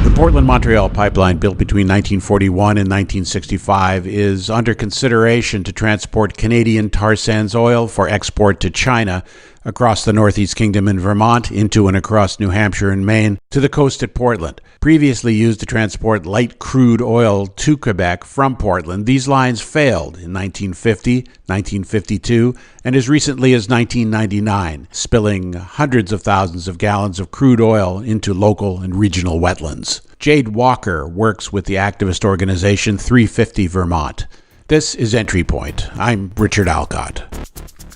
The Portland-Montreal pipeline, built between 1941 and 1965, is under consideration to transport Canadian tar sands oil for export to China, across the Northeast Kingdom in Vermont, into and across New Hampshire and Maine, to the coast at Portland. Previously used to transport light crude oil to Quebec from Portland, these lines failed in 1950, 1952, and as recently as 1999, spilling hundreds of thousands of gallons of crude oil into local and regional wetlands. Jade Walker works with the activist organization 350 Vermont. This is Entry Point. I'm Richard Alcott.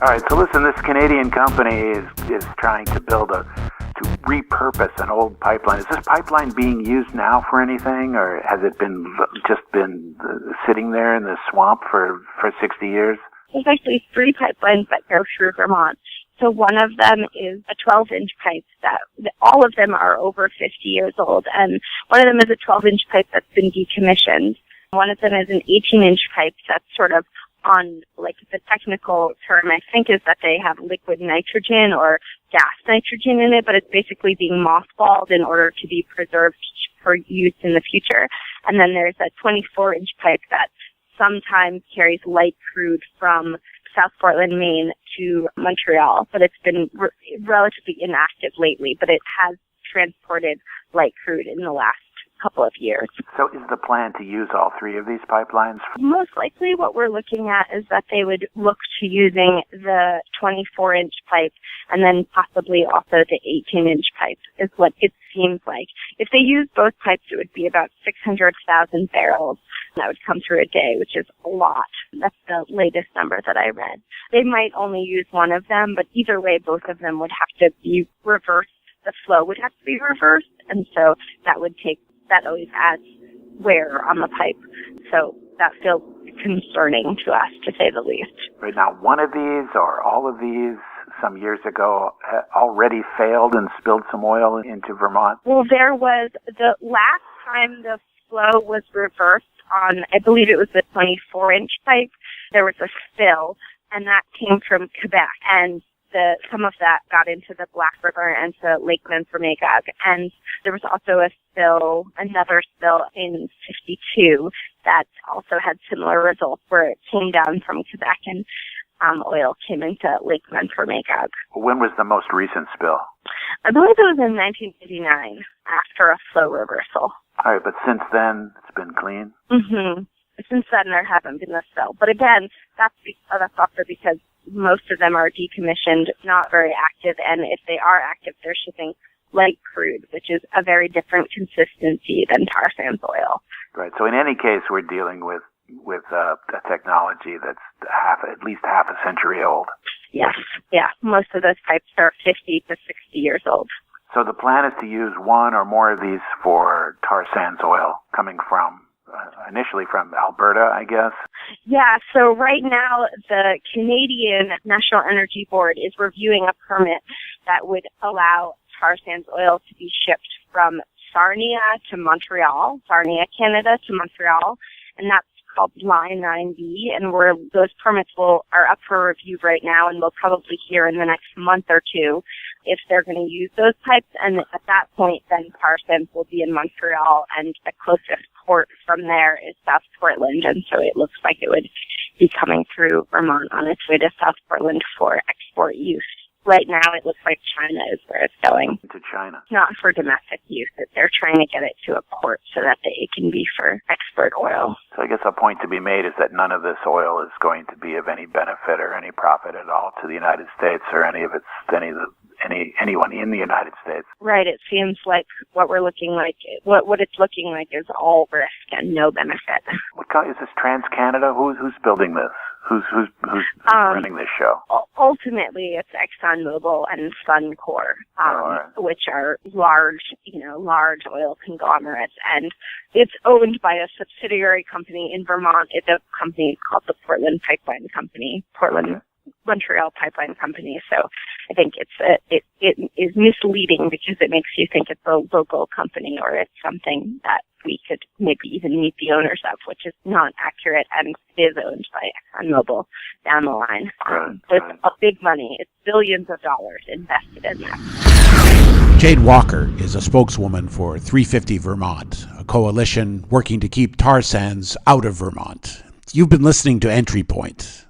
All right, so listen, this Canadian company is trying to repurpose an old pipeline. Is this pipeline being used now for anything, or has it just been sitting there in the swamp for 60 years? There's actually 3 pipelines that go through Vermont. So one of them is a 12-inch pipe that all of them are over 50 years old, and one of them is a 12-inch pipe that's been decommissioned. One of them is an 18-inch pipe that's sort of on, like, the technical term, I think, is that they have liquid nitrogen or gas nitrogen in it, but it's basically being mothballed in order to be preserved for use in the future. And then there's a 24-inch pipe that sometimes carries light crude from South Portland, Maine to Montreal, but it's been relatively inactive lately, but it has transported light crude in the last couple of years. So is the plan to use all 3 of these pipelines? Most likely what we're looking at is that they would look to using the 24-inch pipe and then possibly also the 18-inch pipe is what it seems like. If they use both pipes, it would be about 600,000 barrels that would come through a day, which is a lot. That's the latest number that I read. They might only use one of them, but either way, both of them would have to be reversed. The flow would have to be reversed, and so that always adds wear on the pipe. So that feels concerning to us, to say the least. Right now, one of these or all of these some years ago already failed and spilled some oil into Vermont? Well, there was the last time the flow was reversed on, I believe it was the 24-inch pipe, there was a spill, and that came from Quebec. And some of that got into the Black River and to Lake Memphremagog. And there was also another spill in 52 that also had similar results where it came down from Quebec and oil came into Lake Memphremagog. When was the most recent spill? I believe it was in 1989 after a flow reversal. All right, but since then it's been clean? Mm-hmm. Since then there haven't been a spill. But again, that's also because most of them are decommissioned, not very active, and if they are active, they're shipping light crude, which is a very different consistency than tar sands oil. Right. So in any case, we're dealing with a technology that's at least half a century old. Yes. Yeah. Most of those pipes are 50 to 60 years old. So the plan is to use one or more of these for tar sands oil coming from initially from Alberta, I guess? Yeah, so right now the Canadian National Energy Board is reviewing a permit that would allow tar sands oil to be shipped from Sarnia to Montreal, Sarnia, Canada to Montreal, and that's called Line 9B, and those permits are up for review right now, and we'll probably hear in the next month or two if they're going to use those pipes, and at that point, then tar sands will be in Montreal, and the closest port from there is South Portland, and so it looks like it would be coming through Vermont on its way to South Portland for export use. Right now, it looks like China is where it's going. To China. Not for domestic use. They're trying to get it to a port so that it can be for export oil. So I guess a point to be made is that none of this oil is going to be of any benefit or any profit at all to the United States or anyone in the United States. Right. It seems like what it's looking like is all risk and no benefit. Is this TransCanada? Who's building this? Who's running this show? Ultimately, it's ExxonMobil and Suncor, which are large oil conglomerates, and it's owned by a subsidiary company in Vermont. It's a company called the Portland Montreal Pipeline Company. So I think it is misleading because it makes you think it's a local company or it's something that we could maybe even meet the owners of, which is not accurate, and it is owned by ExxonMobil down the line. So it's big money. It's billions of dollars invested in that. Jade Walker is a spokeswoman for 350 Vermont, a coalition working to keep tar sands out of Vermont. You've been listening to Entry Point.